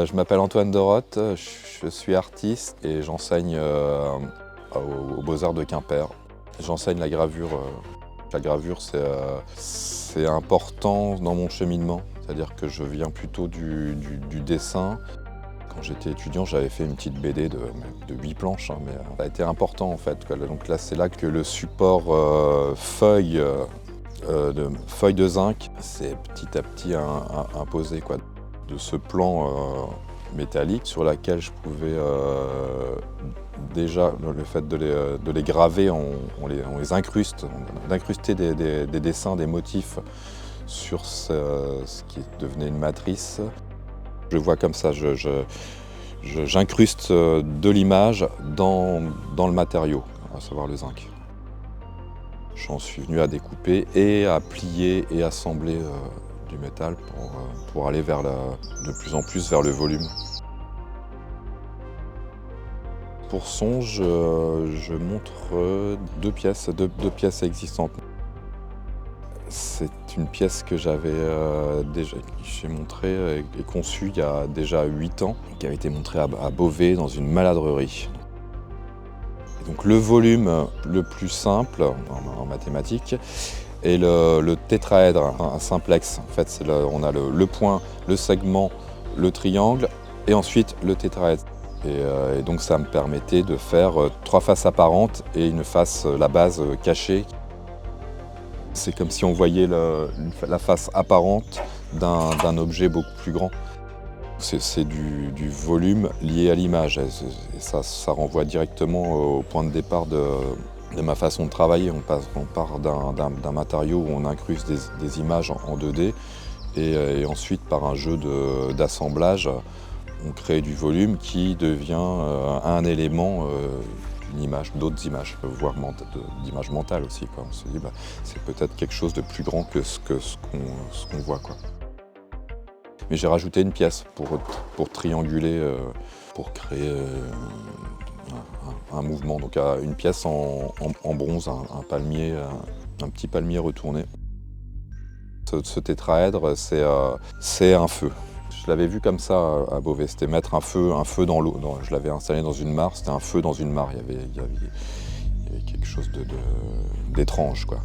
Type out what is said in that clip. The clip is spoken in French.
Je m'appelle Antoine Dorotte, je suis artiste et j'enseigne aux Beaux-Arts de Quimper. J'enseigne la gravure. La gravure, c'est important dans mon cheminement, c'est-à-dire que je viens plutôt du dessin. Quand j'étais étudiant, j'avais fait une petite BD de 8 planches, mais ça a été important en fait. Donc là, c'est là que le support feuille de zinc s'est petit à petit imposé, quoi. De ce plan métallique sur laquelle je pouvais déjà, le fait de les graver, on les incruste, d'incruster des dessins, des motifs sur ce qui devenait une matrice. Je vois comme ça, j'incruste de l'image dans le matériau, à savoir le zinc. J'en suis venu à découper et à plier et assembler du métal pour aller de plus en plus vers le volume. Pour Songe, je montre deux pièces existantes. C'est une pièce que j'ai montrée et conçue il y a déjà 8 ans, qui avait été montrée à Beauvais dans une maladrerie. Et donc le volume le plus simple en mathématiques est le tétraèdre, un simplex. En fait, on a le point, le segment, le triangle et ensuite le tétraèdre. Et donc ça me permettait de faire 3 faces apparentes et une face, la base cachée. C'est comme si on voyait la face apparente d'un objet beaucoup plus grand. C'est du volume lié à l'image et ça renvoie directement au point de départ de ma façon de travailler. On part d'un matériau où on incruste des images en 2D et ensuite par un jeu d'assemblage, on crée du volume qui devient un élément d'une image, d'autres images, voire d'images mentales aussi, quoi. On se dit c'est peut-être quelque chose de plus grand que ce qu'on voit, quoi. Mais j'ai rajouté une pièce pour trianguler, pour créer un mouvement. Donc une pièce en bronze, un palmier, un petit palmier retourné. Ce tétraèdre, c'est un feu. Je l'avais vu comme ça à Beauvais, c'était mettre un feu dans l'eau. Je l'avais installé dans une mare, c'était un feu dans une mare. Il y avait quelque chose d'étrange, quoi.